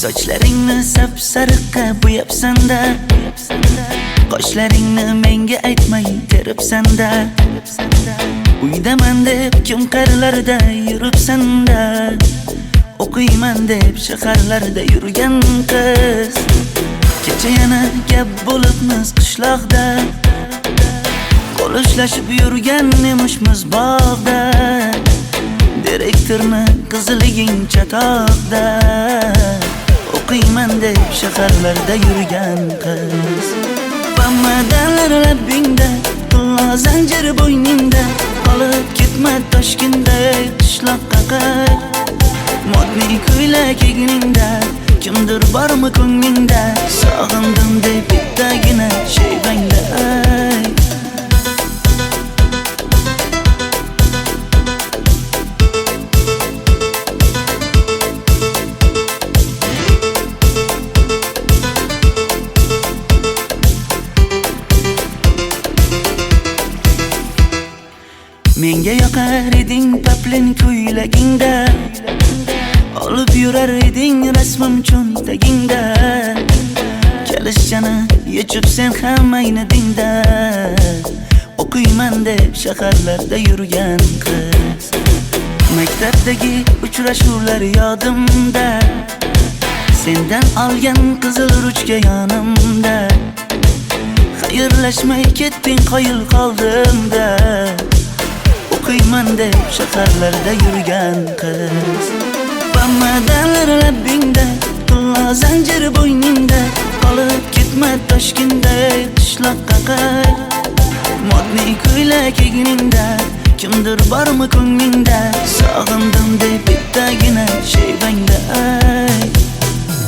Sochlaringni sap-sariqqa bo'yabsan-da, qoshlaringni menga aytmay teribsan-da. Uydaman deb kim qarilarda yuribsan-da, o'qiyman deb shaharlarda yurgan qiz. Kecha yana gap bo'libmiz qishloqda, qo'l ushlashib yurgan emishmiz bog'da. Direktorni qiziliging chatoqda, o'qiyman deb shaharlarda yurgan qiz. Bamadanlar labbingda, tilla zanjir bo'yningda, qolib ketma Toshkentda qishloqqa qayt. Modniy ko'ylak egningda, kimdir bormi ko'nglingda, sog'indim deb bittagina shevangda ayt. Menga yoqar eding paplin ko'ylagingda, olib yurar eding rasmim cho'ntagingda. Kalishchani yechib sen ham aynadingda, o'qiyman deb shaharlarda yurgan qiz. Maktabdagi uchrashuvlar yodimda, sendan olgan qizil ruchka yonimda. Xayrlashmay ketding qoyil qoldimda, o'qiyman deb shaharlarda yurgan qiz. Bamadanlar labbingda, tilla zanjir bo'yningda, qolib ketma Toshkentda qishloqqa qayt. Modniy ko'ylak egningda, kimdir bormi ko'nglingda, sog'indim deb bittagina shevangda ayt.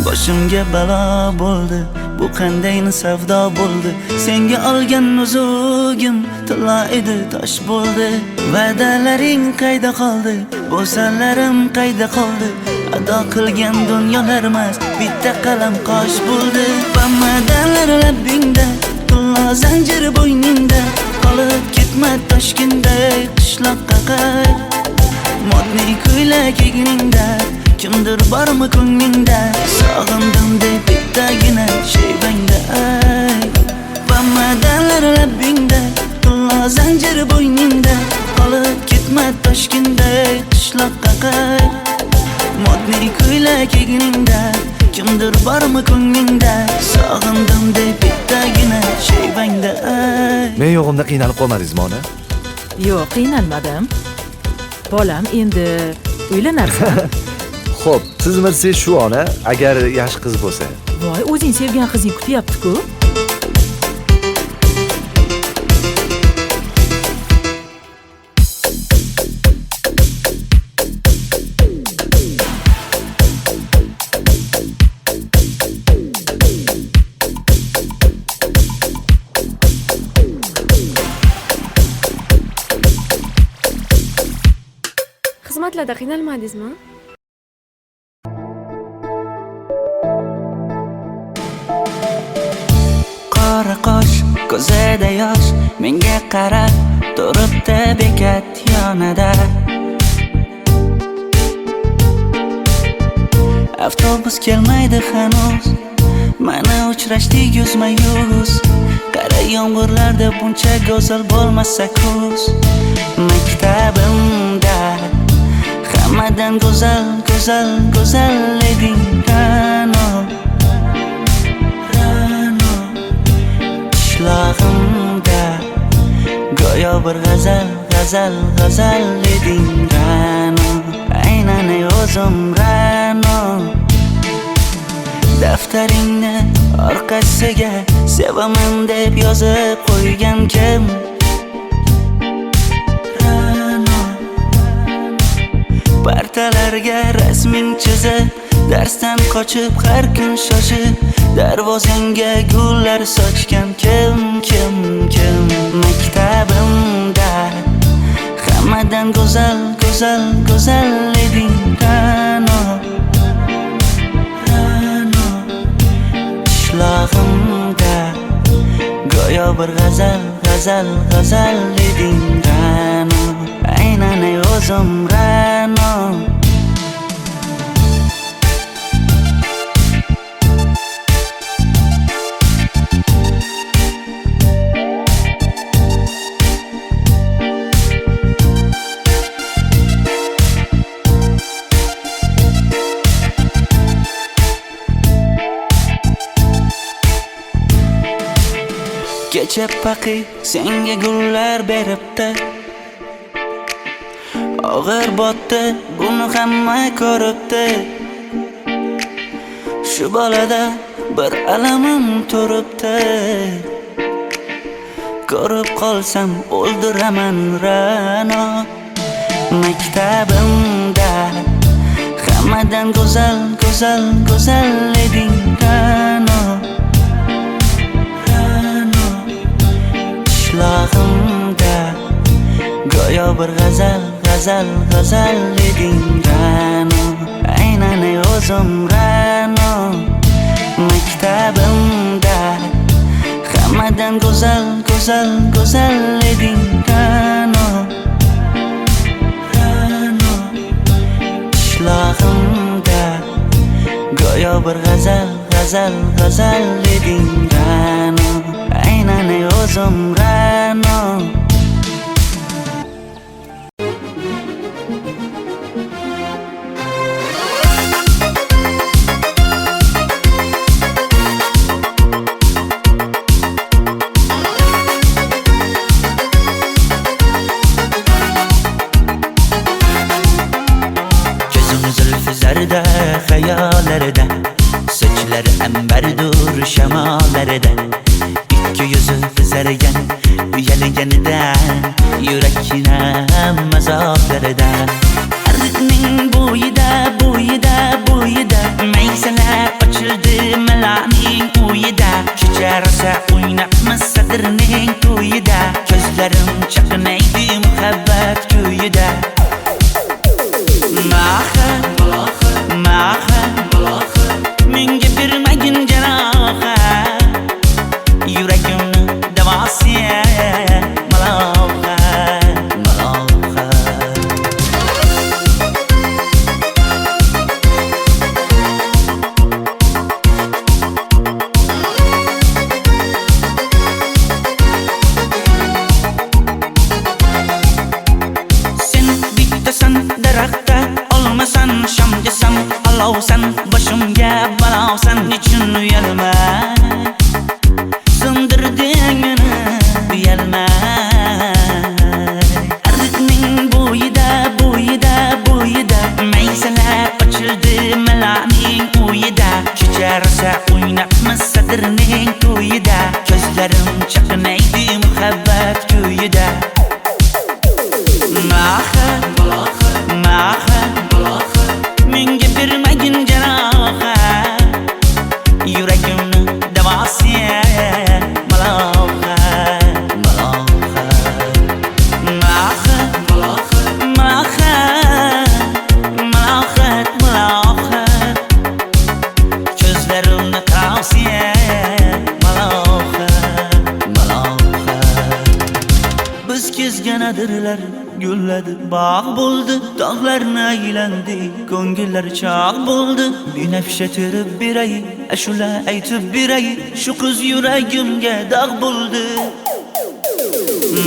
Boshimga balo bo'ldi, bu qanday savdo bo'ldi. Senga olgan nuzugim tilla edi, tosh bo'ldi. Va'dalaring qayda qoldi, bo'salarim qayda qoldi. Ado qilgan dunyolar emas, bitta qalam qosh bo'ldi. Bamadanlar labbingda, tilla zanjir bo'yningda, qolib ketma Toshkentda qishloqqa qayt. Modniy ko'ylak egningda, kimdir bormi ko'nglingda, sog'indim deb bittagina shevangda ayt. Bamadanlar labbingda, tilla zanjir bo'yningda, qolib ketma Toshkentda qishloqqa qayt. Modniy ko'ylak egningda, kimdir bormi ko'nglingda, sog'indim deb bittagina shevangda ayt. Men yo'g'imda qiynalib qolmadingizmi ona? Yo'q, qiynalmadim. Bolam, endi uylanarsan. Xo'p, siz shu ona, agar yaxshi qiz bo'lsa. Voy, o'zing sevgan qizing kutyapti-ku. Xizmatlarda qiynalmadingizmi? Qora qosh, ko'zida yosh, menga qarab turibdi bekat yonida. Avtobus kelmaydi hanuz, mana uchrashdik yuzma-yuz. Qara yomg'irlarda buncha go'zal bo'lmasa kuz. Maktabimda hammadan go'zal, go'zal, go'zal eding Ra'no. Qishlog'imda go'yo bir g'azal, g'azal, g'azal eding Ra'no. Aynan o'zim Ra'no. Daftaringni orqasiga sevaman deb yozib qo'ygan kim? Partalarga rasming chizib, darsdan qochib har kun shoshib, darvozangga gullar sochgan kim, kim, kim? Maktabimda hammadan go'zal, go'zal, go'zal eding Ra'no. Qishlog'imda go'yo bir g'azal, g'azal, g'azal eding Ra'no. Aynan o'zim Ra'no. paqi senga gullar beribdi. Og'ir botdi, buni hamma ko'ribdi. Shu bolada bir alamim turibdi. Ko'rib qolsam o'ldiraman Ra'no. Maktabimda hammadan go'zal, go'zal, go'zal eding Ra'no. Qishlog'imda go'yo bir g'azal, g'azal, g'azal eding Ra'no. Aynan o'zim Ra'no. Maktabimda hammadan go'zal, go'zal, go'zal eding Ra'no. Qishlog'imda go'yo bir g'azal, g'azal, g'azal eding Ra'no. Aynan o'zim Ra'no. Zarda hayallarda, sochlari ambardur shamollarda, ikki yuzi qizargan uyalganida, yurakning mazoblarida, arqning bo'yida, bo'yida, bo'yida, maysalar ochildi malaning uyida, kecharsa o'ynabmiz sadrning to'yida, ko'zlarim chaqnaydi muhabbat kuyida. Menga bermagin jarohat, yuragimni davosiya malohat, malohat. Sen bittasan daraxtda, olmasan shamgasan, olovsan boshimga balovsan, nechun uyalma, sindirding meni uyalmay. Arqning bo'yida, bo'yida, bo'yida, maysalar ochildi malaning uyida, kecharsa o'ynabmiz sadrning to'yida, ko'zlarim chaqnaydi muhabbat kuyida. Menga bermagin jarohat, yuragimni davosiya malohat, malohat. Malohat, malohat, malohat. Ko'zlarimni tavsiya malohat, malohat. Biz kezganadirlar gulladi, bog' bo'ldi, tog'larni aylandi, ko'ngillar chog' bo'ldi. Binafsha terib beray, ashula aytib beray, shu qiz yuragimga dog' bo'ldi.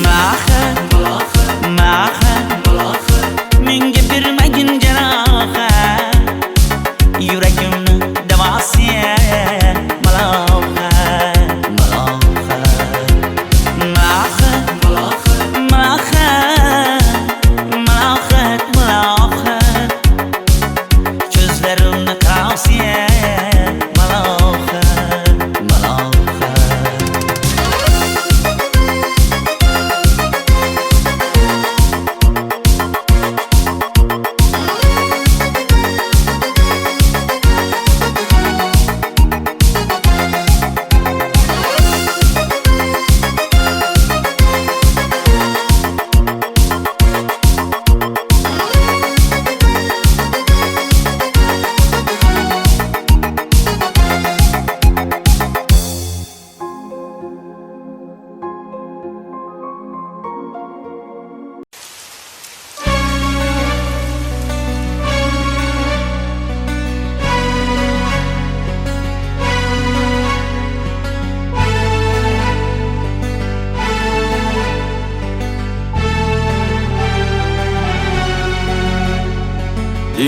Mahat, mahat, menga bermagin jarohat, yuragimni davosiya malohat, malohat. Mahat, mahat, malohat, malohat. Ko'zlarimni tavsiya malohat, malohat.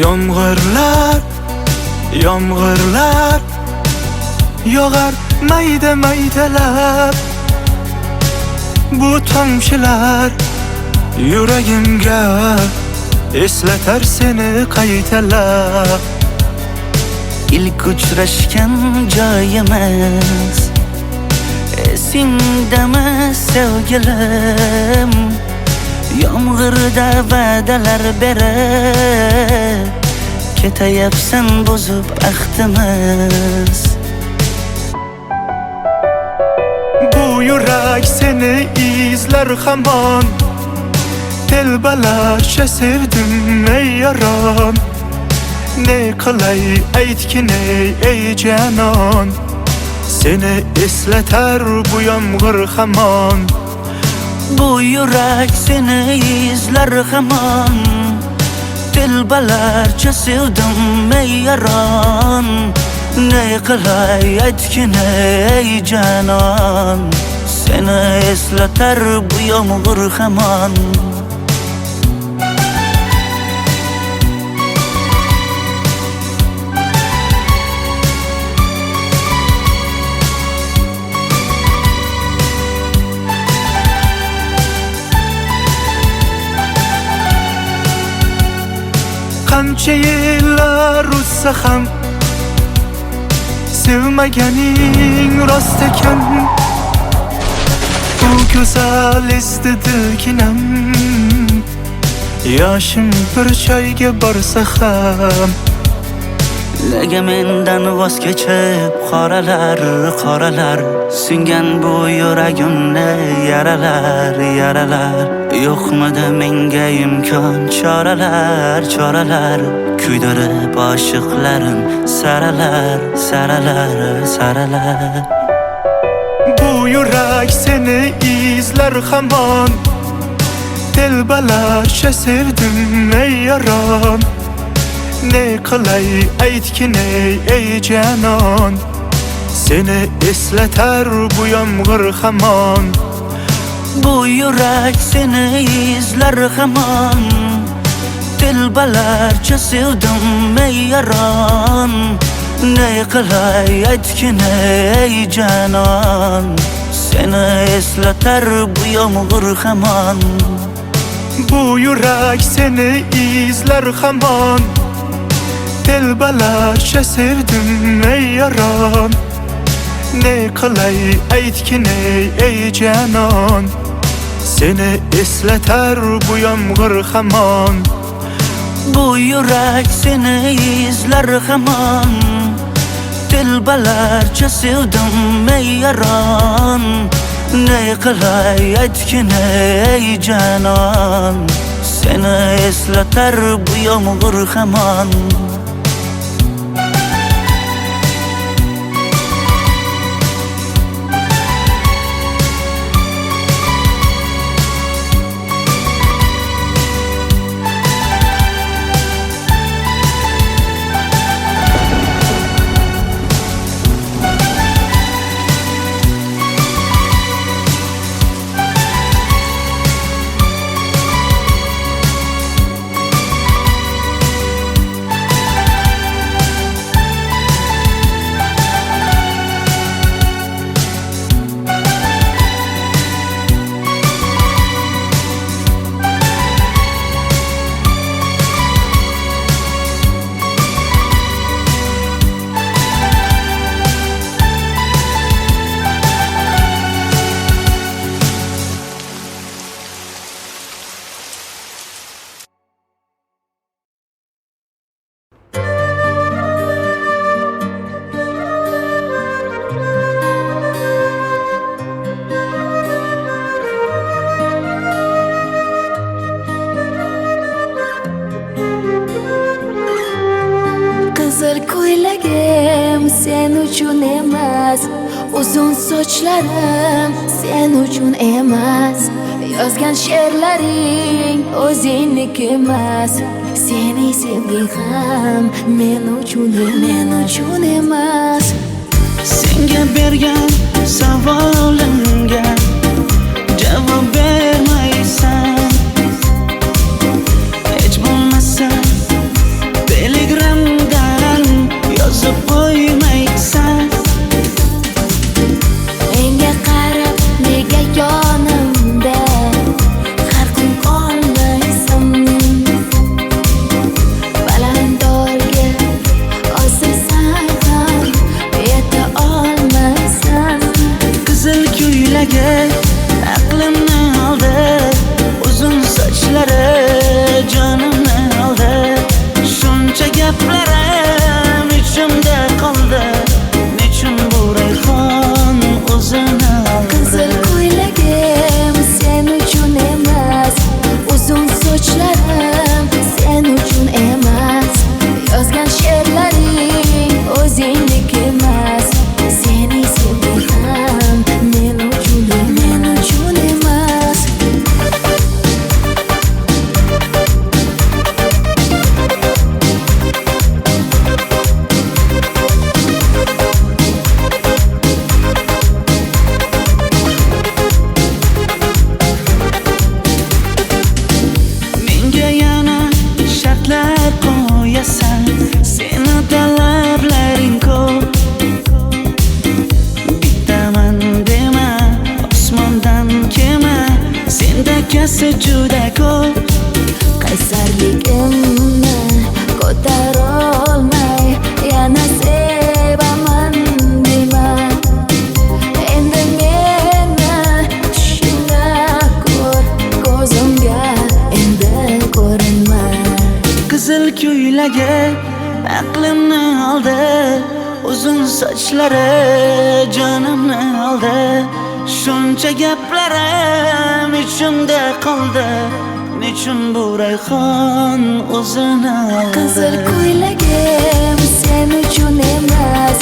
Yomg'irlar, yomg'irlar yog'ar mayda maydalab, Bu tomchilar yuragimga eslatar seni qaytalab. İlk uchrashgan joyimiz esingdami sevgilim? Yomg'irda va'dalar berib ketayapsan buzib ahdimiz. Bu yurak seni izler hamon, telbalarcha sevdim ey yaron. Ne qilay aytgin ey canon, seni eslatar bu yomg'ir hamon. Bu yurak seni izler hamon, telbalarcha sevdim ey yaron. Ne qilay aytgin ey canon, seni eslatar bu yomg'ir hamon. Qancha yillar o'tsa ham sevmaganing rost ekan. Bu go'zal esdidiginam, yoshim bir joyga borsa ham. Nega mendan voz kechib qoralar singan bu yuragimni yaralar. Yo'qmidi menga imkon choralar kuydirib oshiqlarim saralar. Bu yurak seni izler hamon, telbalarcha sevdim ey yaron. Ne qilay aytgin ey canon, seni eslatar bu yomg'ir hamon. Bu yurak seni izler hamon, telbalarcha sevdim ey yaron. Ne qilay aytgin ey canon, seni eslatar bu yomg'ir hamon. Bu yurak seni izler hamon, telbalarcha sevdim ey yaron. Ne qilay aytgin ey canon, seni eslatar bu yomg'ir hamon. Bu yurak seni izler hamon, telbalarcha sevdim ey yaron. Ne qilay aytgin ey canon, seni eslatar bu yomg'ir hamon. sen uchun emas, uzun sochlarim sen uchun emas, yozgan she'rlaring o'zingniki emas, seni sevging ham men uchun emas. Senga bergan savolimga javob bermaysan, hech bo'lmasa telegramdan yozib qo'ymaysan. Menga qarab nega yonim birligimni ko'tarolmay yana sevaman deyman. Endi meni tushingda ko'r, ko'zimga endi ko'rinma. Qizil ko'ylagi aqlimni oldi, uzun sochlari jonimni oldi. Shuncha gaplarim ichimda qoldi, nechun bu rayhon o'zini oldi. Qizil ko'ylagim sen uchun emas,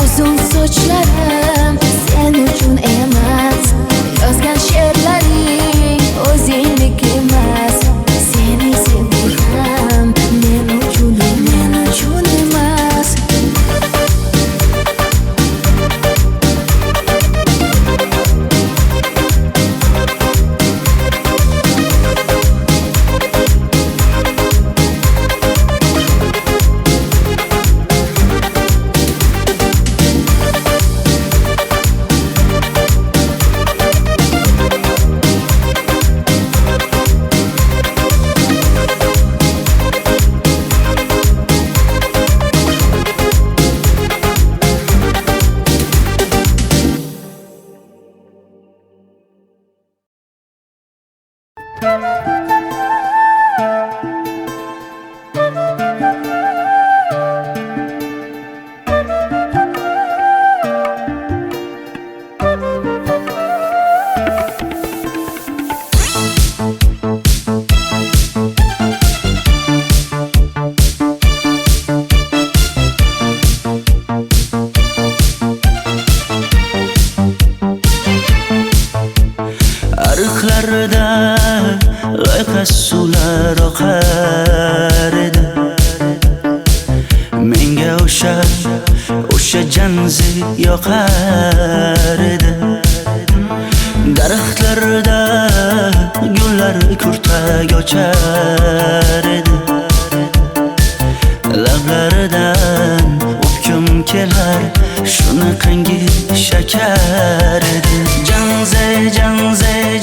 uzun sochlarim sen uchun emas. Yozgan she'rlaring o'zingniki emas. Seni sevdim men uchun emas. Ariqlarda loyqa suvlar oqar edi. Menga o'sha janzi yoqar edi. Daraxtlarda gullar kurtak ochar edi. Lablaridan o'pkim kelar, shunaqangi shakar edi.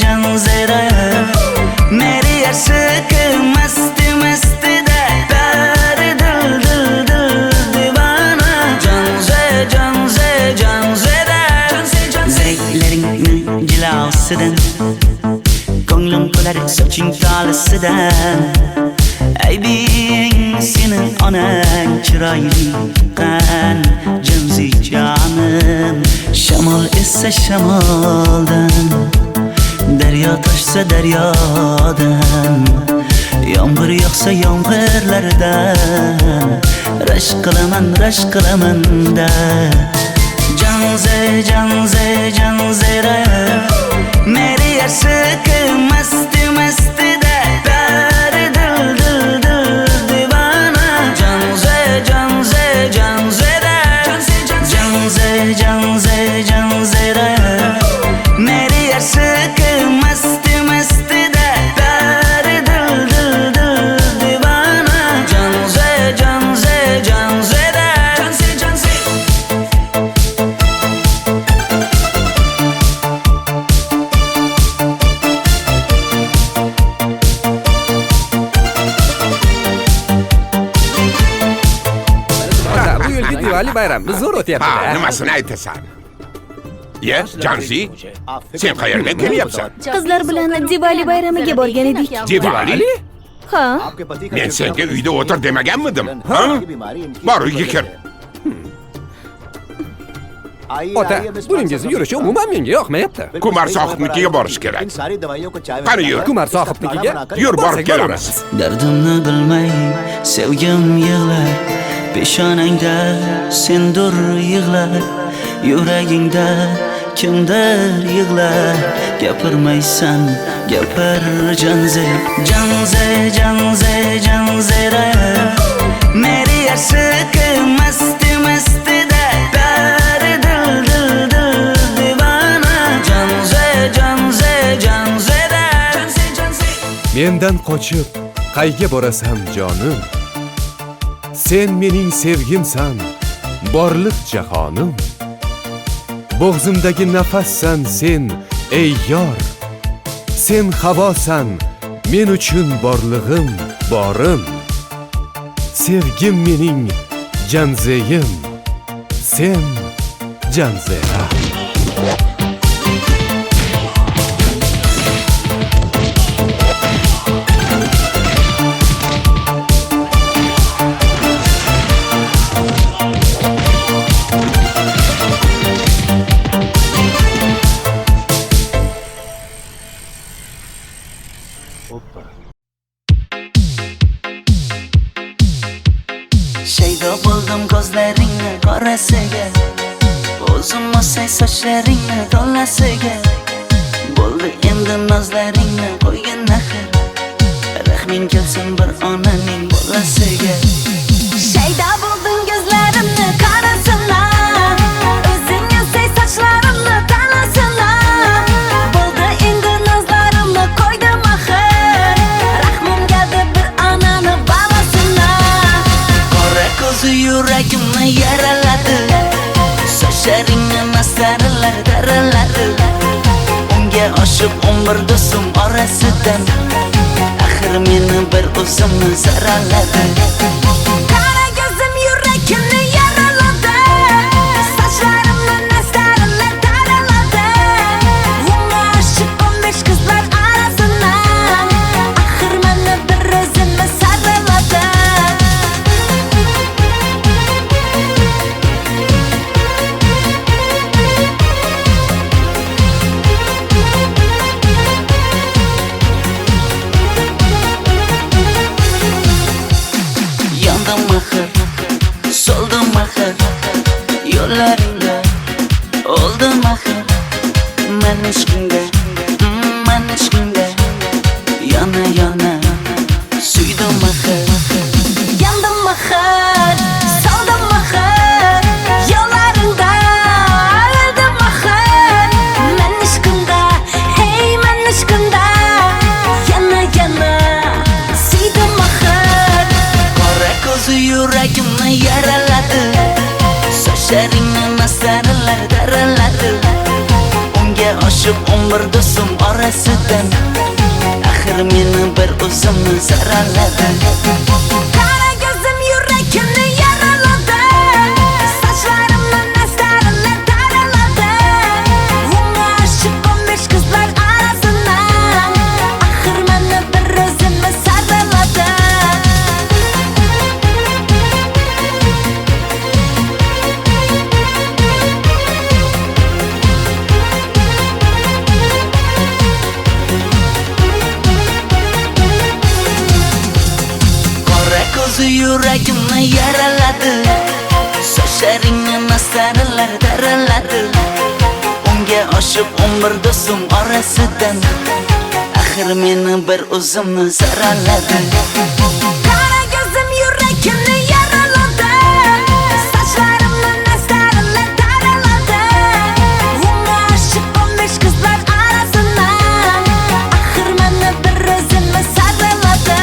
Janzera meri yarsiqi masti da dari dil divana. Janzera zeylaringni jilosidan, ko'nglim qolar soching tolisidan. Aybing sening onang chiroyli qan janzi jonim. Shamol essa shamoldan, daryo toshsa daryodan, yomg'ir yog'sa yomg'irlardan rashk qilaman da. Janzera meri yarsiqi masti da dari dil divana. Janzera meri yarsiqi masti da dari dil divana. Janzera Bu yilgi Diwali bayrami zo'r o'tyapti-da. Nimasini aytasan? Ye, Janzi, sen qayerdan kelyapsan? Qizlar bilan Diwali bayramiga borgan edik. Diwali? Ha? Men senga uyda o'tir demaganmidim? Ha? Bor uyga kir. Ota, buningizni yurishi umuman menga yoqmayapti. Kumar sohibnikiga borish kerak. Qani yur. Kumar sohibnikiga Yur, borib kelamiz. Dardimni bilmay sevgim yig'lar, peshonangda sendur yig'lar, yuragingda kimdir yig'lar. Gapirmaysan, gapir janzera meri yarsiqi masti da dari dil divana. Janzera mendan qochib qayga borasam jonim, sen mening sevgimsan, borliq jahonim. Bo'g'zimdagi nafassan sen ey yor, sen havosan men uchun borlig'im. borim. Sevgim mening janzeyim. Sen janzera. Shaydo bo'ldim ko'zlaringni qorasiga, o'zim osay sochlaringni to'lasiga. Bo'ldi endi nozlaringni qo'ygan axir, rahming kelsin bir onaning bolasiga. Shaydo bo'ldim ko'zlarimni qarasana, o'zing osay sochlarimni tanasana. Bo'ldi endi nozlarimni qo'ydim axir, rahmim keldi bir onani bolasina. Qora ko'zi yuragimni yaraladi, sochlaringni mastarlar daraladi. Unga oshiq 11 do'stim orasidan, axir meni bir o'zimni zaraladi. Qara ko'zim yuragimni yaraladi, sochlarimni mastarlar daraladi. Unga oshiq 15 qizlar arasidan, axir meni bir o'zimni saraladi. Yandım axir, soldim axir, yo'llaringda oldim axir. Men ishqingda, yana suydim axir. Yandım axir, soldim axir, yo'llaringda oldim axir. Men ishqingda, hey men ishqingda, yana suydim axir. Qora ko'zi yuragimni yaraladi, sochlaringni mastarlar daraladi. Unga oshiq 11 do'stim orasidan, axir meni bir o'zimni zaraladi. Qara ko'zim yuragimni yaraladi, sochlarimni mastarlar daraladi. Unga oshiq 15 qizlar arasidan, axir meni bir o'zimni saraladi. Qora ko'zi yuragimni yaraladi, sochlaringni mastarlar daraladi. Unga oshiq 11 do'stim orasidan, axir meni bir o'zimni zaraladi. Qara ko'zim yuragimni yaraladi, sochlarimni mastarlar daraladi. Unga oshiq 15 qizlar arasidan, axir meni bir o'zimni saraladi.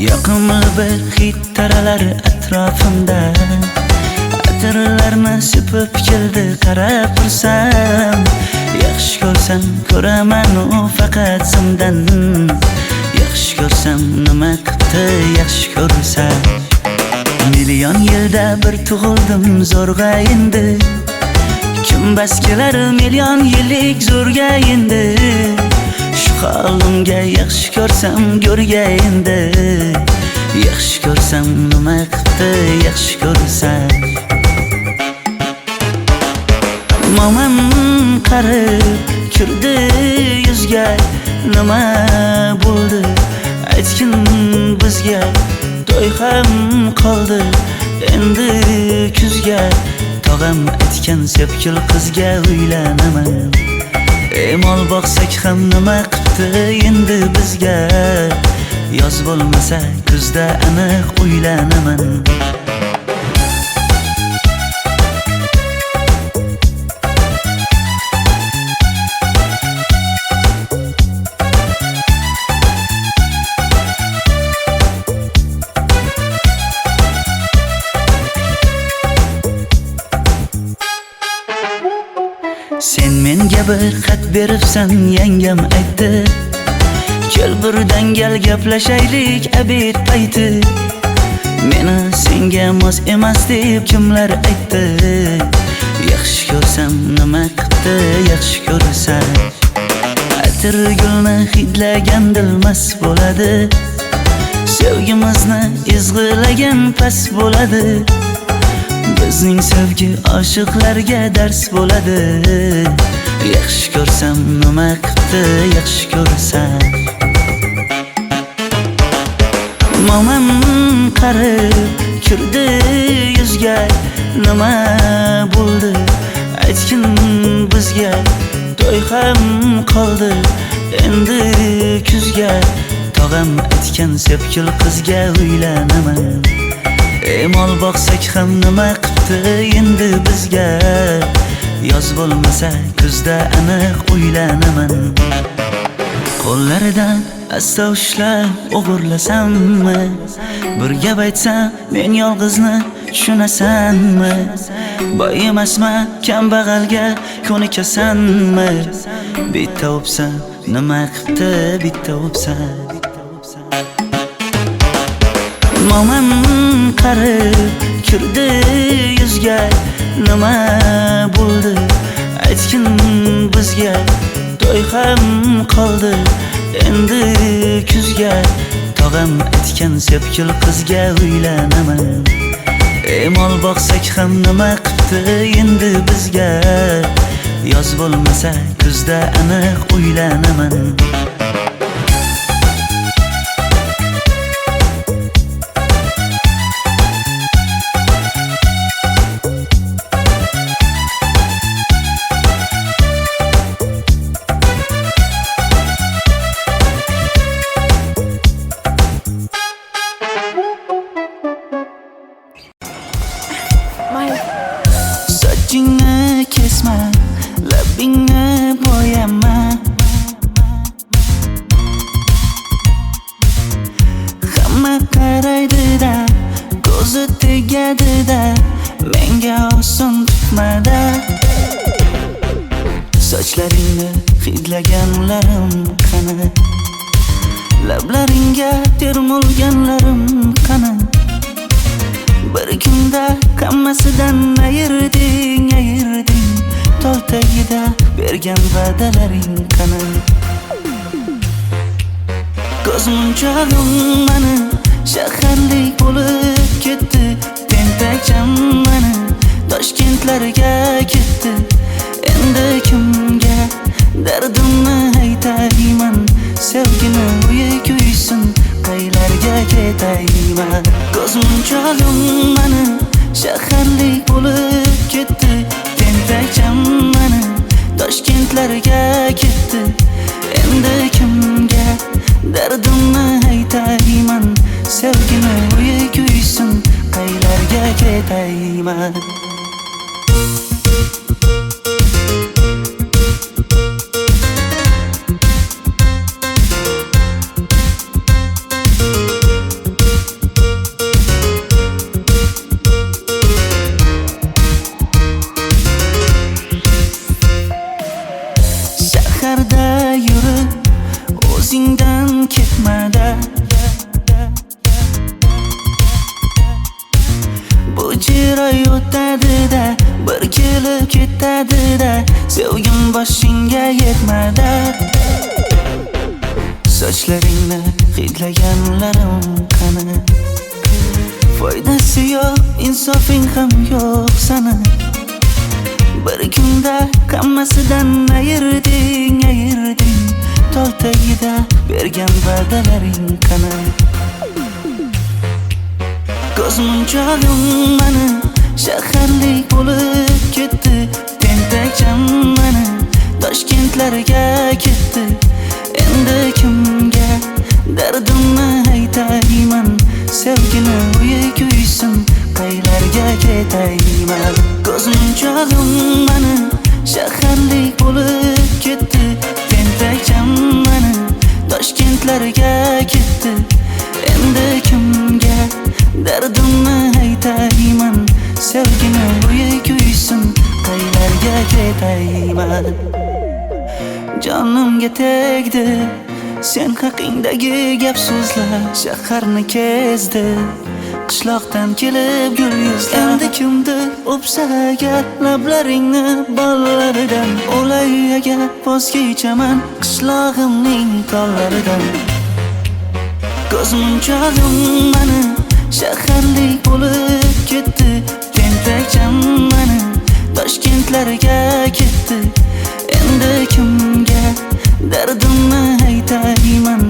Yoqimli bir hid taralar atrofimda, atirlarni sepib keldi qarab tursam. Yaxshi ko'rsam ko'raman u faqat simdan, yaxshi ko'rsam nima qildi yaxshi ko'rsam. Million yilda bir tug'ildim zo'rg'a endi, kim bas kelar million yillik zo'rga endi. Shu holimga yaxshi ko'rsam go'rga endi, yaxshi ko'rsam nima qildi yaxshi ko'rsam. Momam qarib kirdi yuzga, nima bo'ldi aytgin bizga. To'y to'y ham qoldi endi kuzga. Tog'am aytgan sepkil qizga uylanaman. Mol boqsak ham nima qipti endi bizga. Yoz bo'lmasa kuzda aniq uylanaman. Sen menga bir xat beribsan, yangam aytdi. Kel birdan gal gaplashaylik abid payti. Meni senga mos emas deb kimlar aytdi. Yaxshi ko'rsam nima qipti, yaxshi ko'rsam. Atir gulni hidlagan dilmas bo'ladi. Sevgimizni izg'ilagan pas bo'ladi. Bizning sevgi oshiqlarga dars bo'ladi. Yaxshi ko'rsam nima qipti, yaxshi ko'rsam. Momam qarib kirdi yuzga. Nima bo'ldi aytgin bizga. To'y ham qoldi endi kuzga. Tog'am aytgan sepkil qizga uylanaman. Mol boqsak ham nima qipti endi bizga. Yoz bo'lmasa kuzda aniq uylanaman. Qo'llaridan asta ushlab o'g'irlasammi? Bir gap aytsam men yolg'izni tushunasanmi? Boy emasman, kambag'alga ko'nikasanmi? Bitta o'psam nima qipti, bitta o'psam. Momam qarib kirdi yuzga. Nima bo'ldi aytgin bizga. To'y ham qoldi endi kuzga. Tog'am aytgan sepkil qizga uylanaman. Mol boqsak ham nima qipti endi bizga. Yoz bo'lmasa kuzda aniq uylanaman. Sochingni kesma, labingni bo'yama. Hamma qaraydi-da, ko'zi tegadi-da, menga oson tutmada. Sochlaringni hidlaganlarim qani? Lablaringga termulganlarim qani? Bir kunda hammasidan ayırding. Tol tagida bergan va'dalaring qani? Ko'zmunchog'im mani shaharlik bo'lib ketdi. Tentakcham mani Toshkentlarga ketdi. Endi kimga dardimni aytayman? Sevgini uyi kuysin, qaylarga ketayman? Ko'zmunchog'im mani shaharlik bo'lib ketdi. Tentakcham mani Toshkentlarga ketdi. Endi kimga dardimni aytayman? Sevgini uyi kuysin, qaylarga ketayman? Shaharda yurib o'zingdan ketmada. Bu jiroy o'tadi-da, bir kelib ketadi-da. Sevgim boshingga yetmada. Sochlaringni hidlaganlarim qani? Foydasi yo'q, insofing ham yo'q sana. Bir kunda hammasidan ayırding. Tol tagida bergan va'dalaring qani? Ko'zmunchog'im mani shaharlik bo'lib ketdi. Tentakcham mani Toshkentlarga ketdi. Endi kimga dardimni aytayman? Sevgini uyi kuysin, qaylarga ketayman? Ko'zmunchog'im mani shaharlik bo'lib ketdi. Tentakcham mani Toshkentlarga ketdi. Endi kimga dardimni aytayman? Sevgini uyi kuysin, qaylarga ketayman? Jonimga tegdi sen haqingdagi gap so'zlar, shaharni kezdi qishloqdan kelib gul yuzlar. Endi kimdir o'psa agar lablaringni bollaridan, o'lay agar voz kechaman qishlog'imning tollaridan. Ko'zmunchog'im mani shaharlik bo'lib ketdi. Tentakcham mani Toshkentlarga ketdi. Endi kimga dardimni aytayman?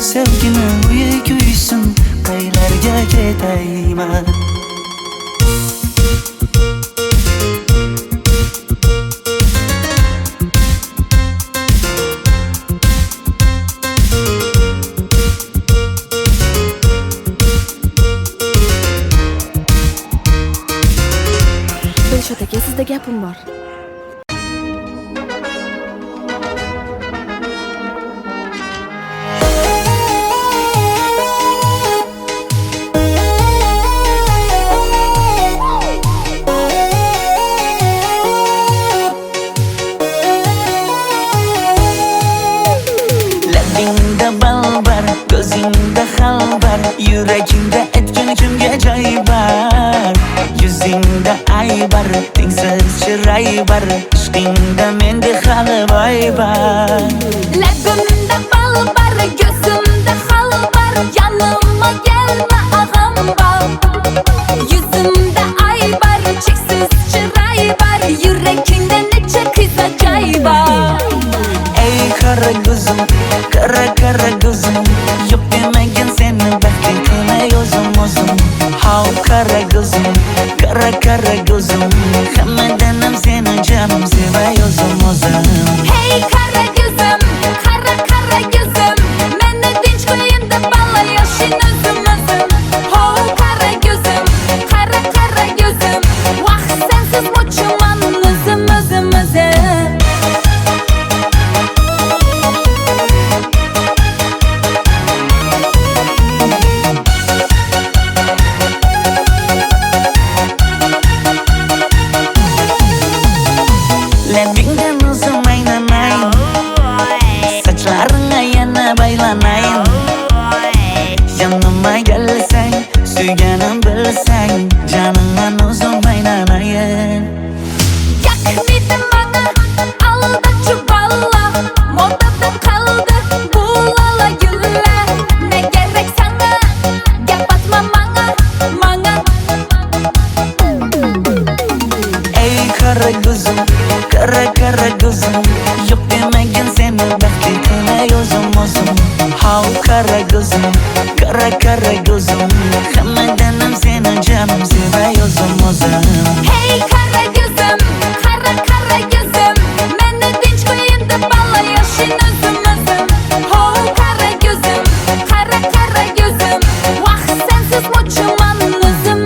Sevgini uyi kuysin, qaylarga ketayman? Dilshod aka, sizda gapim bor. Labingda balbar, ko'zingda xalbar, yuragingda aytgan kimga joy bar? Yuzingda aybar, tengsiz chiray bar, ishqingda menda hali voy bar. Labimda balbar, ko'zimda xalbar, yanıma gelme ağam bal. Yüzümde aybar, cheksiz chiray bar, yurakingda necha qiza joy bar. Ey qara ko'zim, qara ko'zim, yo'q demagan seni baxting qilmay o'zim. Hav qara ko'zim, qara ko'zim, hammadanam seni jonim sevay o'zim. Hey qara ko'zim, qara ko'zim, meni tinch qo'yin deb balla yoshin o'zim. Hav qara ko'zim, qara ko'zim, vaqt sensiz mo'chiman o'zim. Labingdan o'zim aylanayin, sochlaringga yana baylanayin. Yanıma gelsang, suyganim bilsang, jonimdan o'zim aylanayin. Yakmidi bana aldachi balla, modada qoldi bu lala gullar. Ne gerek sana, gap atma manga. Ey qara ko'zim, qara ko'zim, yo'q demagan seni baxting qilmay o'zim. Hav qara ko'zim, qara ko'zim, hammadanam seni jonim sevay o'zim. Hey qara ko'zim, qara ko'zim, meni tinch qo'yin deb balla yoshin o'zim. Ho qara ko'zim, vaqt sensiz mo'chiman o'zim.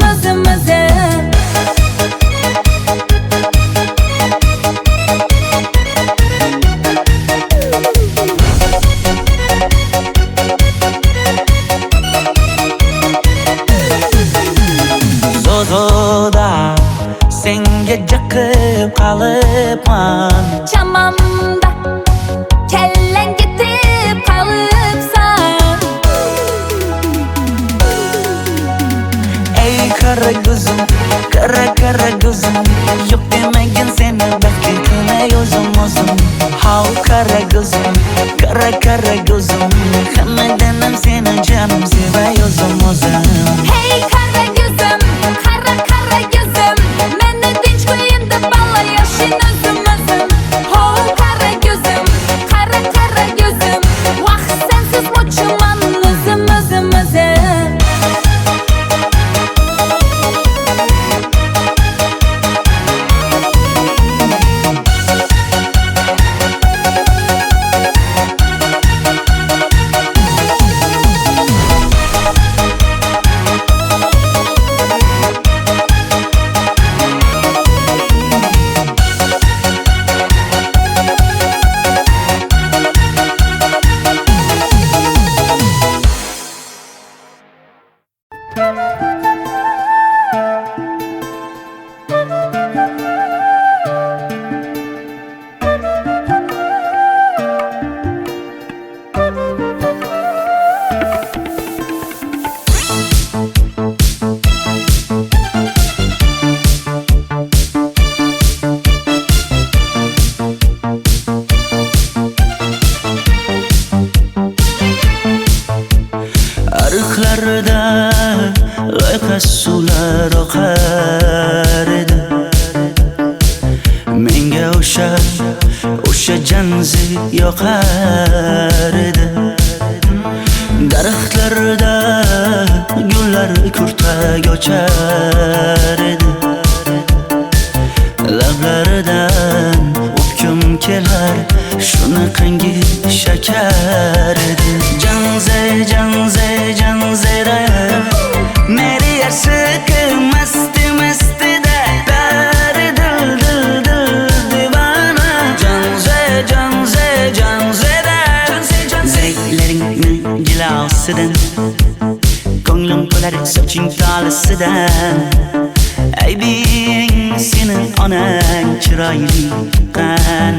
Zozoda senga jaqib qolibman. Chamamda kellang ketib qolibsan. Ey qara ko'zim, qara ko'zim, yo'q demagan seni baxting qilmay o'zim. Hav qara ko'zim, qara ko'zim, hammadanam seni jonim sevay o'zim. Hey qara ko'zim, qara ko'zim, meni tinch qo'yin deb balla yoshin o'zim. Ho qara ko'zim, vaqt sensiz mo'chiman o'zim. yoqar edi. Daraxtlarda gullar kurtak ochar edi. Lablaridan o'pkim kelar, shunaqangi shakar edi. Janze janze janzera meri yarsiqi masti mastida dari dil dil dil divana. Janze janze janzera zeylaringni jilosidan ko'nglim to'lar soching tolisidan. Aybing senin onang chiroyli qan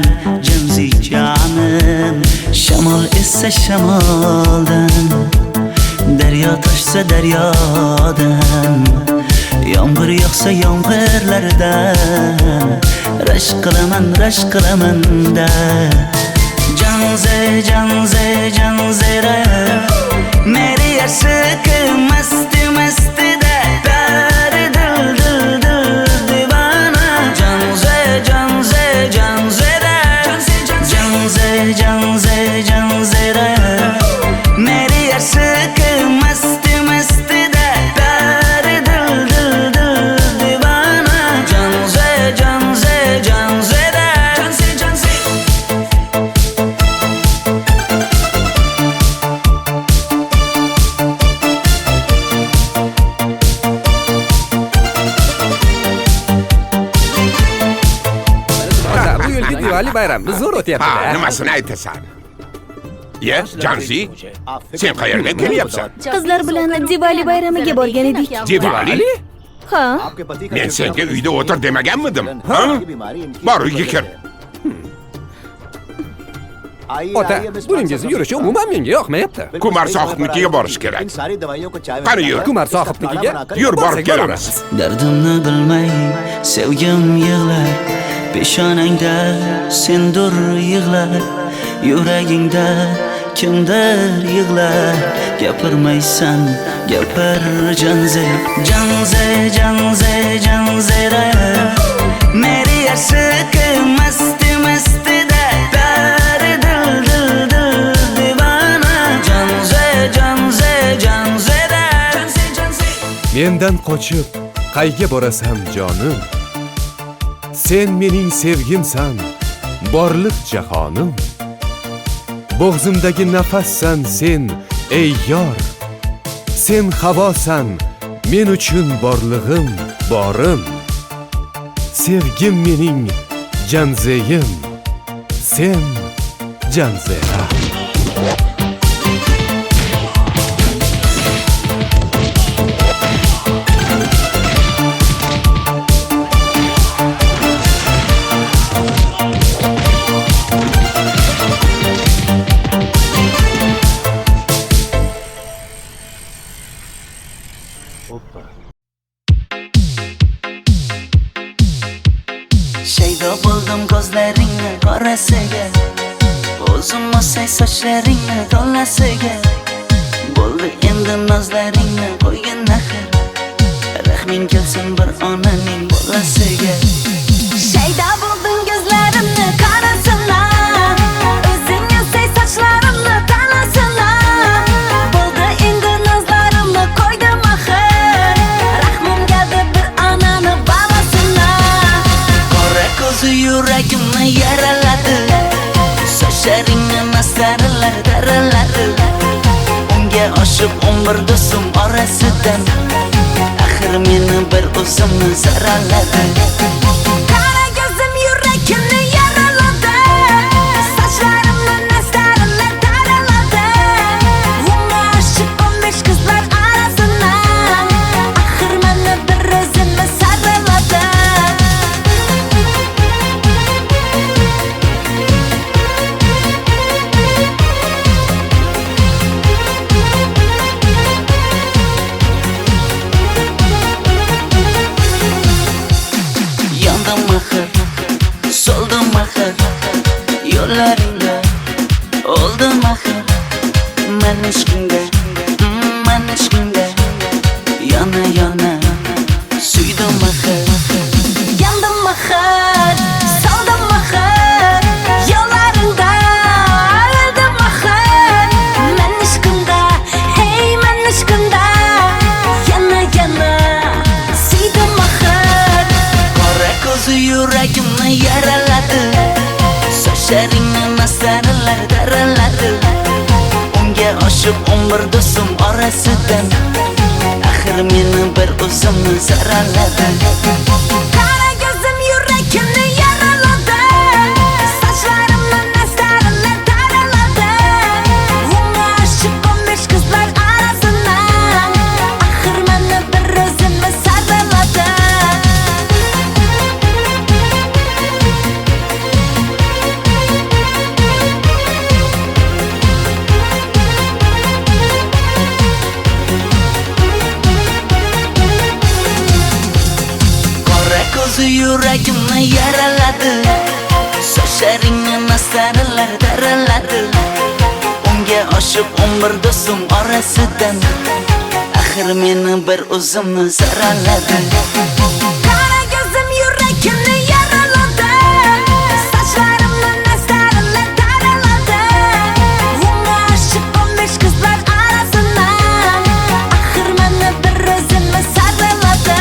janzi jonim. Shamol essa shamoldan, daryo toshsa daryodan, yomg'ir yog'sa yomg'irlardan rashk qilaman da. Janze janze janzera meri yarsiqi masti mastida dari dil dil dil divana. Janze janze janzera janze janze janzera meri yarsiqi masti mastida dari dil dil dil divana. Janze janze janzera Bu yilgi Diwali bayrami zo'r Ha, o'tyapti-da. nimasini aytasan? Ye, Janzi, sen qayerga kelyapsan? Qizlar bilan Diwali bayramiga borgan edik. Diwali? Ha, Men senga uyda o'tir demaganmidim? Ha? Bor uyga kir. Ota, buningizni yurishi umuman menga yoqmayapti. Kumar sohibnikiga borish kerak. Qani yur. Kumar sohibnikiga Yur, borib borsak kelamiz. Dardimni bilmay sevgim yig'lar, peshonangda sendur yig'lar, yuragingda kimdir yig'lar. Gapirmaysan gapir janze janze janze janzera meri yarsiqi masti mastida dari dil dil dil divana. Janze janze janzera Mendan qochib qayga borasan jonim? Sen mening sevgimsan, borliq jahonim. Bo'g'zimdagi nafassan sen, ey yor. Sen havosan, men uchun borlig'im, borim. Sevgim mening janzeyim, sen janzera. Shaydo bo'ldim ko'zlaringni qorasiga, o'zim o'say sochlaringni to'lasiga. Bo'ldi endi nozlaringni qo'ygin axir, rahming kelsin bir onaning bolasiga. Shaydo bo'lding ko'zlarimni qarasana, o'zing yasay sochlarimni tanasana. Bo'ldi endi nozlarimni qo'ydim axir, rahmim keldi bir onani bolasina. Qora ko'zi yuragimni yaraladi, sochlaringni masaralar daraladi. Unga oshib 11 do'stim orasidan, axir meni bir o'zimni zaraladi. Qara ko'zim yuragimni yaraladi, sochlarimni nastarilar taraladi. Unga oshib 15 qizlar orasina, axir meni bir o'zimni saraladi. Yandım axir, soldum axir, yo'llaringda oldum axir. Men ishqingda yana yana suydum axir. Yandım axir, soldim axir, yo'llaringda ko'zi yuragimni yaraladi. Sochlaringni nasaralar daraladi. Unga oshiq 11 do'stim orasidan axir meni bir o'zimni saraladi. Qara ko'zim yuragimni yaraladi. Sochlarimni nasaralar daraladi. Unga oshiq 15 qizlar arasidan axir meni bir o'zimni saraladi. Ko'zi yuragimni yaraladi. Sochlaringni nasaralar daraladi. Unga oshiq 11 do'stim orasidan axir meni bir o'zimni saraladi. Qara ko'zim yuragimni yaraladi. Sochlarimni nasaralar daraladi. Unga oshiq 15 qizlar arasidan axir meni bir o'zimni saraladi.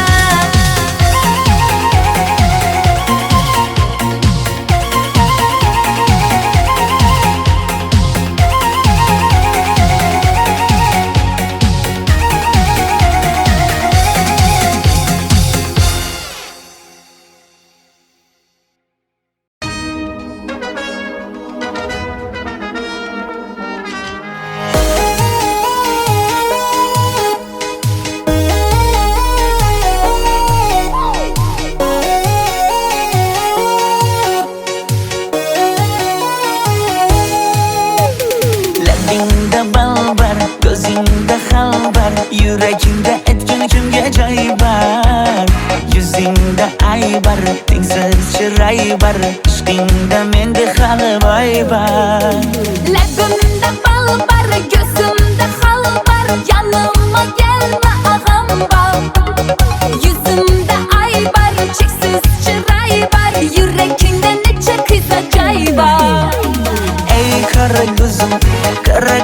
Labingda balbar, ko'zingda xalbar, yuragingda aytgan kimga joy bar. Yuzingda aybar, tengsiz chiroy bar, ishqingda menda hali boy bar. Labimda bal bar, ko'zimda xal bar, yanıma gelme ağam bar. Yuzimda ay bar, cheksiz chiroy bar, yuragingda necha qiza joy bar. Ey kara gözüm, kara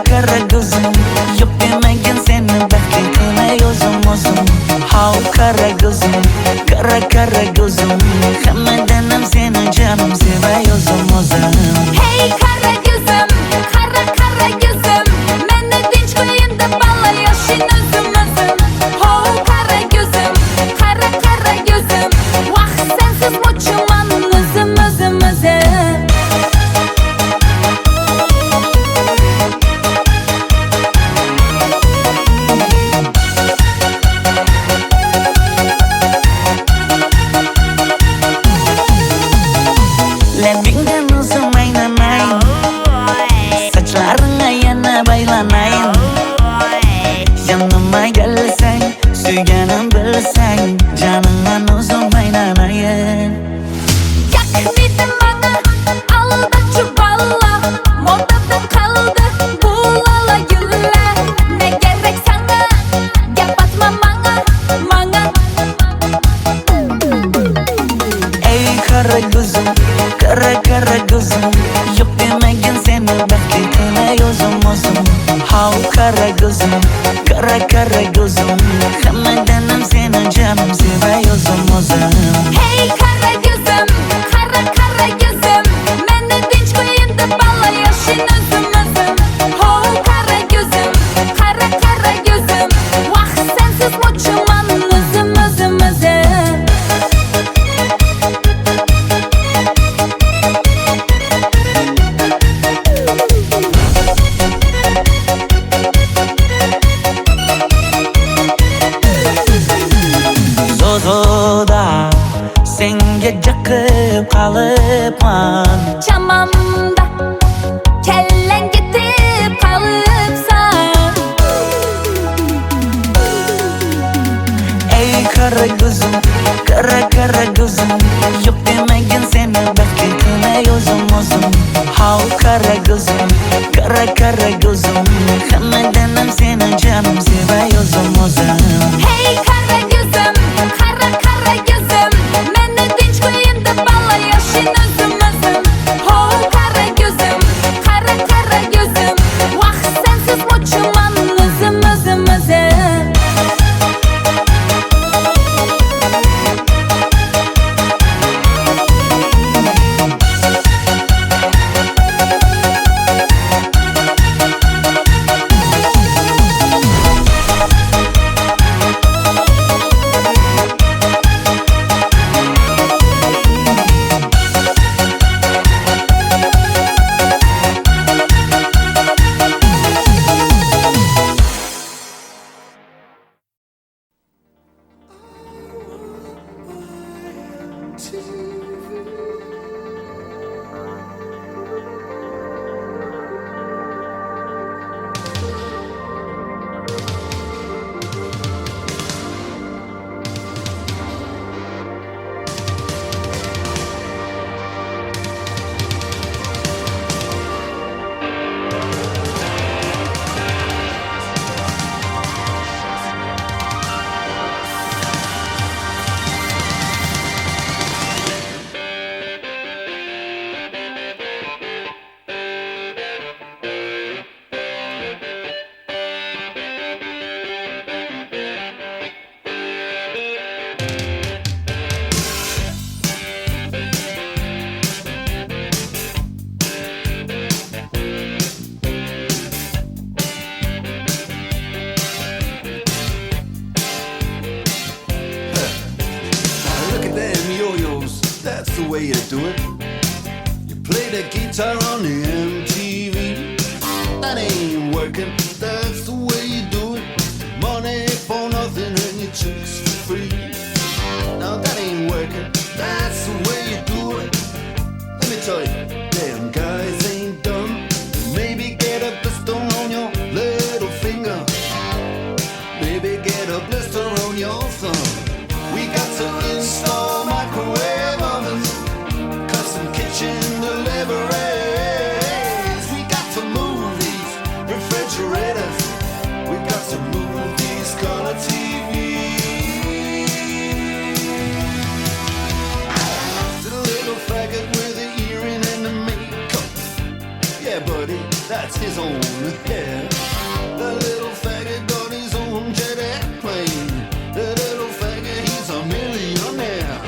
gözüm, yok demegen seni baxting qilmay o'zim. Hav kara gözüm, kara gözüm, hammadanam seni canım sevay o'zim. Hey kara gözüm, kara gözüm, meni dinch qo'yinda balla yashin o'zim. Ho kara gözüm, kara gözüm, vaqt sensiz mo'chuman o'zim. Labingdan o'zim aylanay, sochlaringga yana baylanay. Yanıma gelsang, suyganim bilsang, janimdan o'zim aylanay. Yakmidi bana aldachi balla, modadan qoldi bu lala gullar. Ne gerek sana, gap atma manga. Ey kara gözüm, kara gözüm, yok demegen seni baxting qilmay o'zim. Hav kara gözüm, kara gözüm, hammadanam seni canım sevay o'zim. Hey kara gözüm, kara gözüm, meni dinch qo'yinda balla yashin o'zim. Ho kara gözüm, kara gözüm, vaqt sensiz mo'chuman o'zim. Zozoda senga jaqib qolibman. Chamamda kellang ketib qolibsan. Ey kara gözüm, kara gözüm, yok demegen seni baxting qilmay o'zim. Hav kara gözüm, kara gözüm, hammadanam seni canım sevay o'zim. Hey kara gözüm, kara gözüm, meni dinch qo'yinda balla yashin o'zim. Ho kara gözüm, kara gözüm, vaqt sensiz mo'chuman o'zim. Look at them yo-yos, that's the way you do it. You play the guitar on the MTV. That ain't working, that's the way you do it. Money for nothing and your chicks for free. Now that ain't working, that's the way you do it. Let me tell you, damn guys ain't dumb. Maybe get a blister on your little finger. Maybe get a blister on your thumb. We got to install microwave ovens, custom kitchen deliveries. We got to move these refrigerators. We got to move these color TVs. The little faggot with the earring and the makeup. Yeah, buddy, that's his own hair. The little faggot got his own jet airplane. The little faggot, he's a millionaire.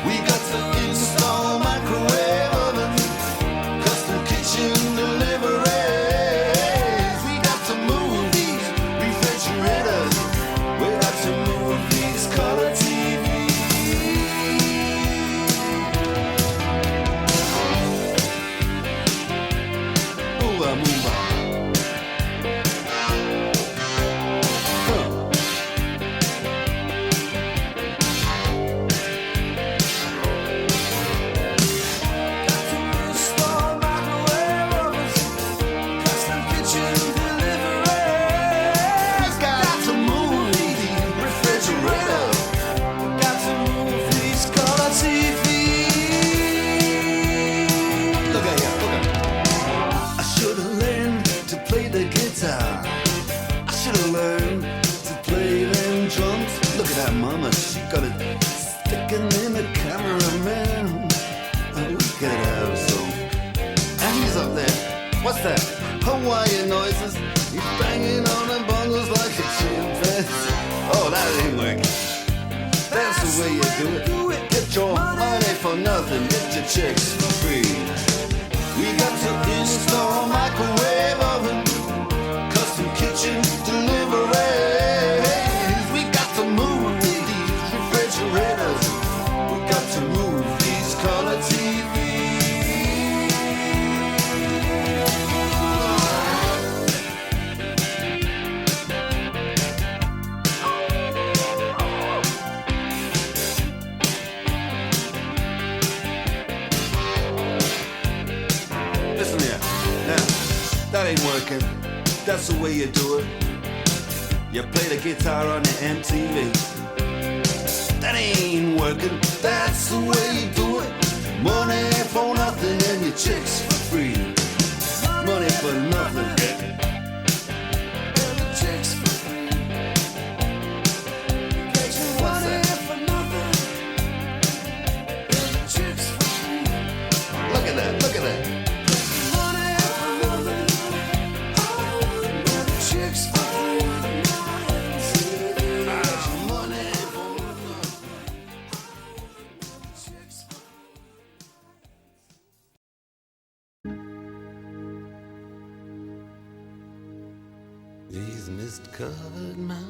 We got to install microwave ovens, custom kitchen deliveries. We got to move these refrigerators. We got to move these color TVs. Move on, move on. Mama, she got it sticking in the cameraman. We could have some. And he's up there. What's that? Hawaiian noises. He's banging on the bongos like a chimpanzee. Oh, that ain't working. That's the way you do it. Get your money for nothing. Get your chicks for free. We got to install microwave oven, custom kitchen deliveries. We got to move these refrigerators. We got to move these color TVs. Listen here, now, that ain't working. That's the way you do it. You play the guitar on the MTV. That ain't working. That's the way you do it. Money for nothing and your chicks for free. Money for nothing. And your chicks for free. Get your money for nothing and your chicks for free. Look at that, look at that. Money for nothing and your chicks for free. These mist-covered mountains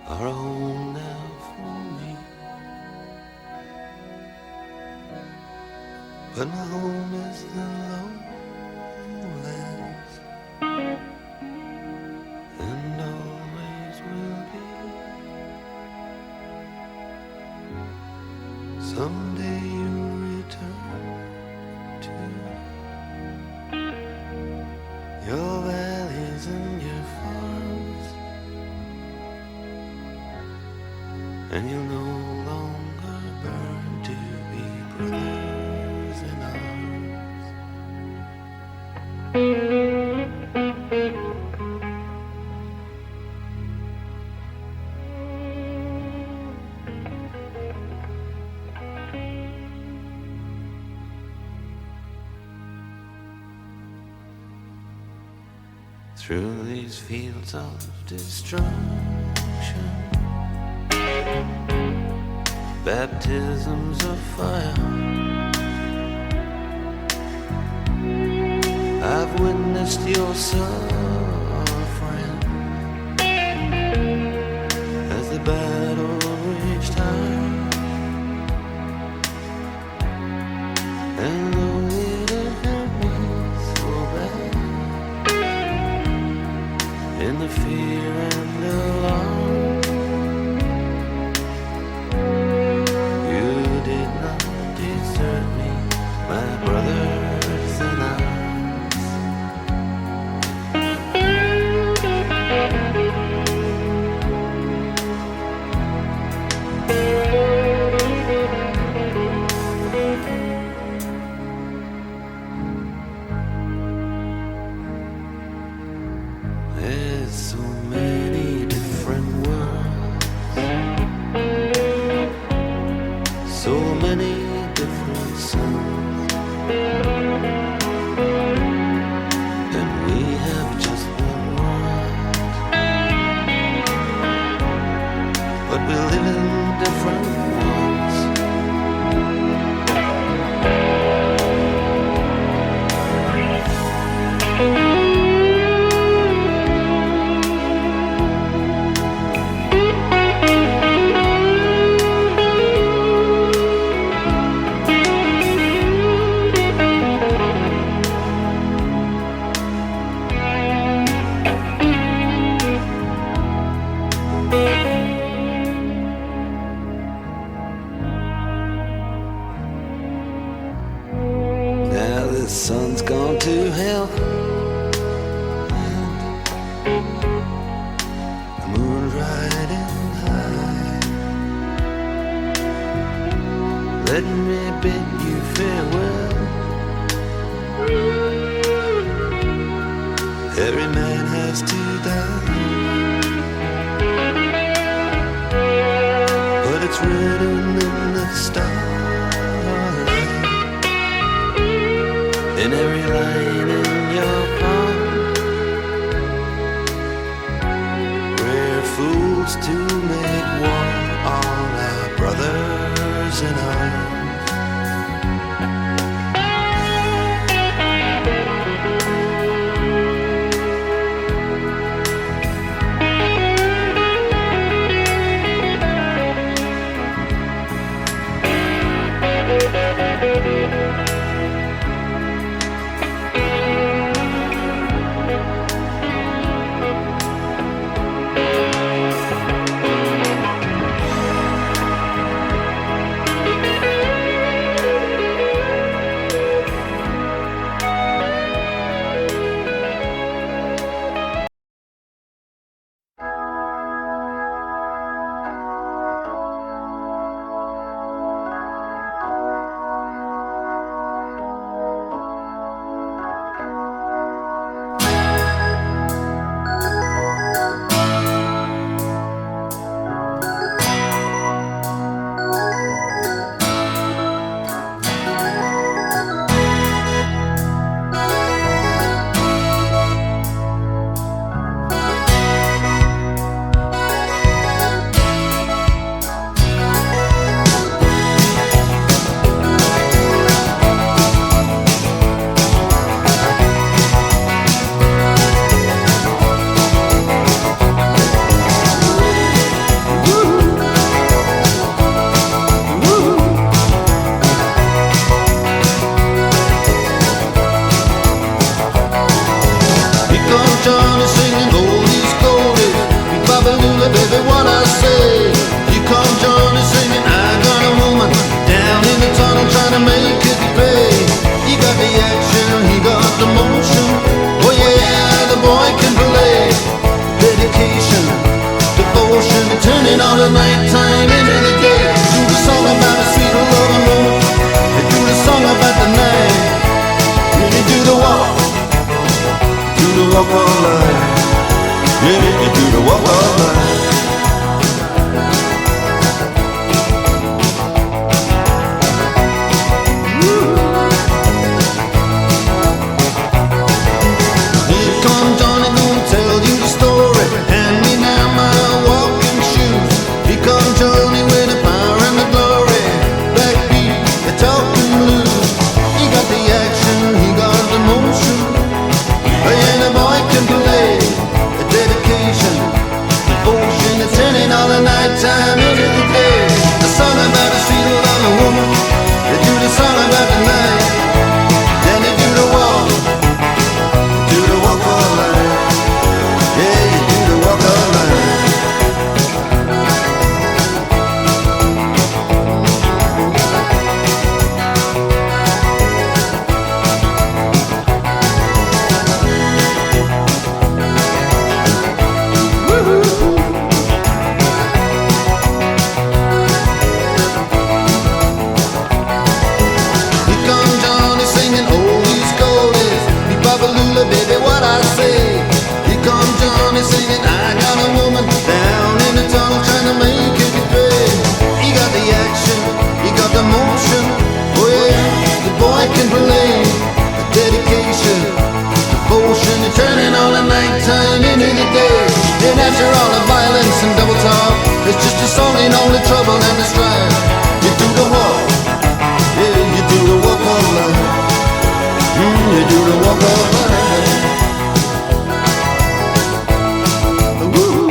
are a home now for me. But my home is the lowlands, and always will be. Someday you'll return to your valleys and your farms, and you'll no longer burn to be brothers in arms. Through these fields of destruction, baptisms of fire, I've witnessed your suffering as the battle raged high, and though it hurt me so bad, in the fear and alarm, you did not desert me, my brothers in arms. There's so many different worlds, so many different suns, and we have just one world, but we live in different ones. Now the sun's gone to hell, the moon's riding high. Let me bid you farewell. Every man has to die, but it's written in the stars, in every line in your palm. We're fools to make war on our brothers in arms. turning all the nighttime into the day. Do the song about a sweet love and more. They do the song about the night. When you do the walk of life. Yeah, you do the walk of life. Here comes Johnny, gonna tell you the story. Hand me now my walking shoes. Here comes Johnny with the power and the glory. Backbeat, the talking blues. He got the action, he got the motion. And the boy can play a dedication, devotion, it's turning all the night time into the day. The song about a sweet love and woman. They do the song about the night. Then they do the walk of life. Yeah, you do the walk of life. Here comes Johnny singing oldies goldies. Me Babalula, baby, what I say. Here comes Johnny singing, I got a woman down in the tunnel trying to make it pay. He got the action, he got the motion. Oh yeah, the boy can play a dedication, devotion, and turning all the nighttime into the day. And after all the violence and double talk, it's just a song in all the trouble and the strife. You do the walk. Yeah, you do the walk of life. You do the walk of life. Woo.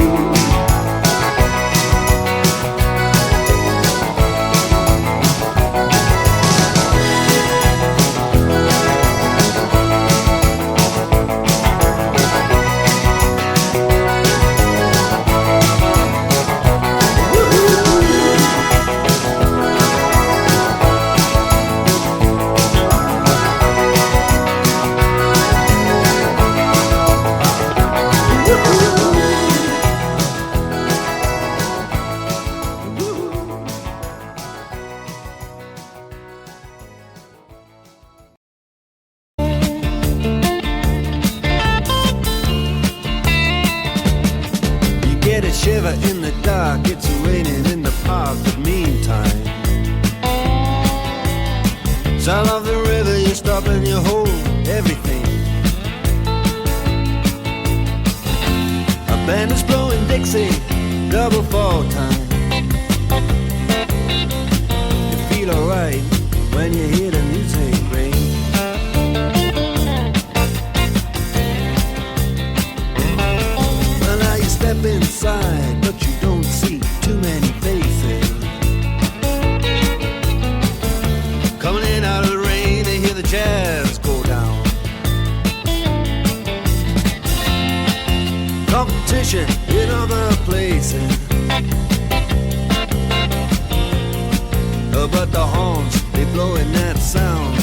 You get a shiver in the dark, it's raining in the park, but meantime, sound of the river, you stop and you hold everything. A band is blowing Dixie, double fall time. You feel alright when you hear the music ring. Well, now you step inside, but you don't see too many faces. Coming in out of the rain, they hear the jazz go down. Competition in other places. But the horns, they blowing that sound.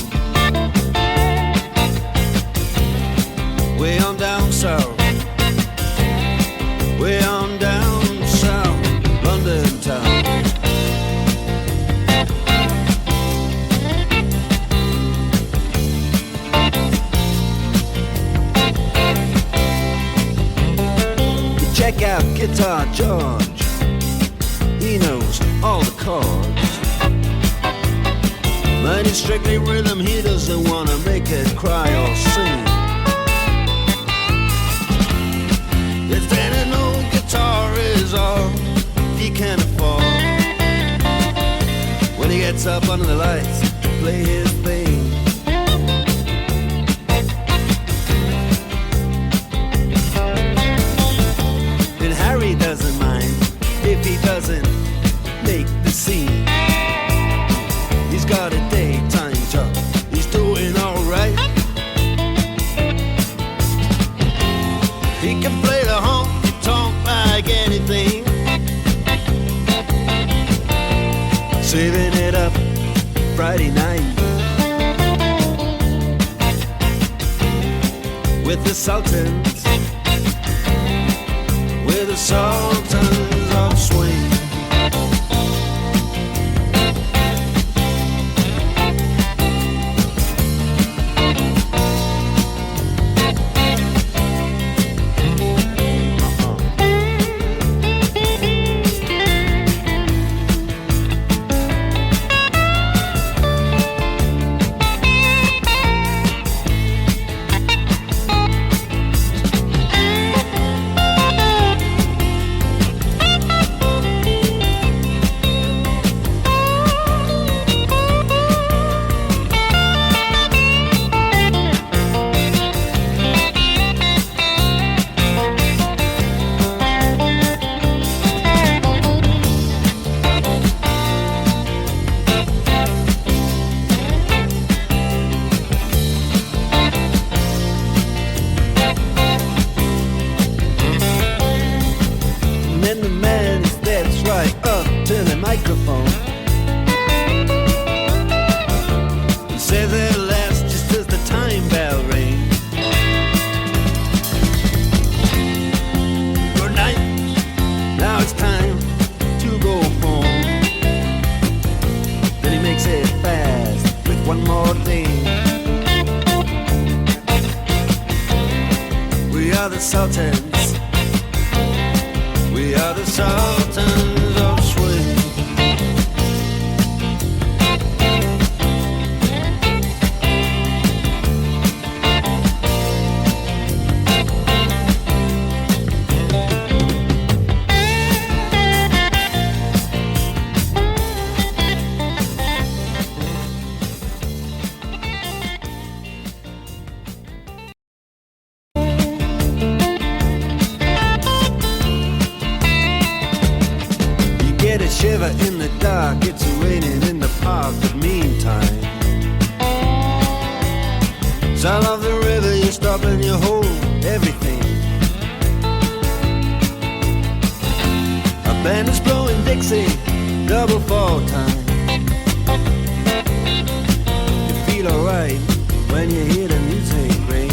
Way on down south. Way on down south, London town. You check out Guitar George. He knows all the chords. But it's strictly rhythm, he doesn't wanna make it cry or sing. If then an old guitar is all he can afford, when he gets up under the lights to play his thing. And Harry doesn't mind if he doesn't make the scene. He's got a daytime job, he's doing alright. He can play the honky-tonk like anything, saving it up Friday night with the Sultans, with the Sultans of Swing. to the microphone. Say their last just as the time bell rings. Good night, now it's time to go home. Then he makes it fast with one more thing. We are the Sultans. We are the Sultans of Swing. Get a shiver in the dark, it's raining in the park, but meantime sound of the river, you stop and you hold everything. A band is blowing Dixie, double fall time. You feel alright when you hear the music ring.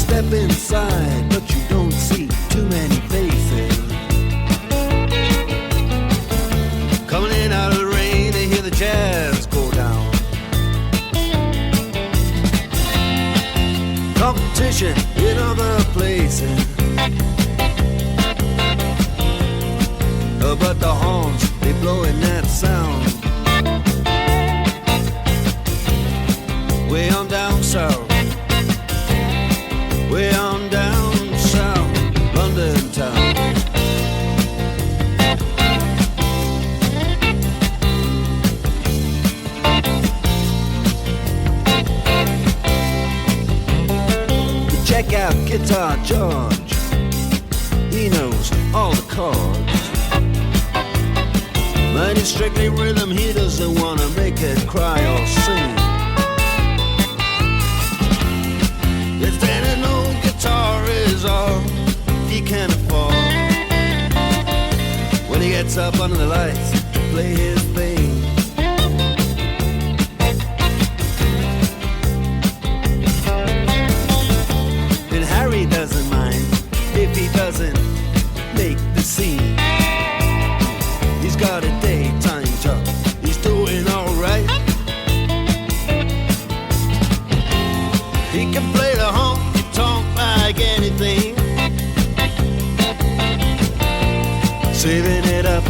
Step inside, but you don't see too many faces. Coming in out of the rain, they hear the jazz go down. Competition in other places, but the horns, they blowing that sound. Way on down south, way on down south, London town. Check out Guitar George, he knows all the chords. But it's strictly rhythm, he doesn't wanna make it cry or sing. If then an old guitar is all he can afford, when he gets up under the lights to play his thing. And Harry doesn't mind if he doesn't make the scene. He's got a daytime job, he's doing alright. He can play the honky-tonk like anything, saving it up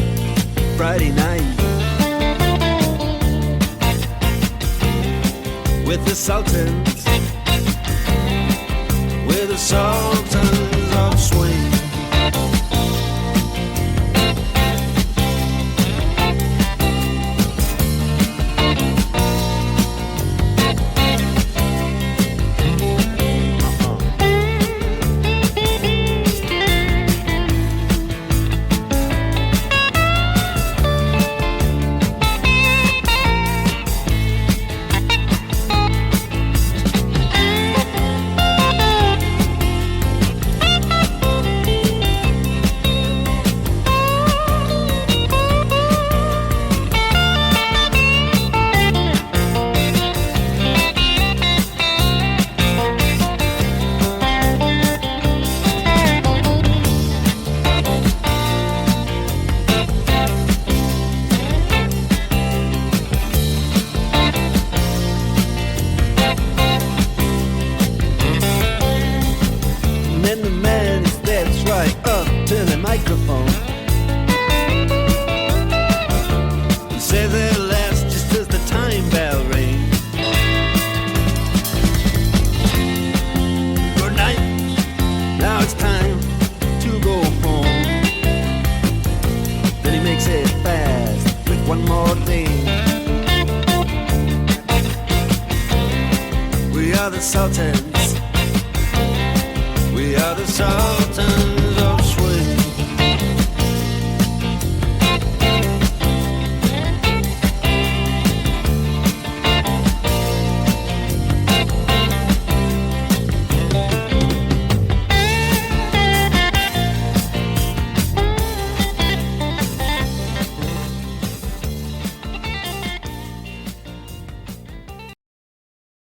Friday night with the Sultans, with the Sultans of Swing. microphone. Say their last just as the time bell rings. Good night, now it's time to go home. Then he makes it fast with one more thing. We are the Sultans. We are the Sultans.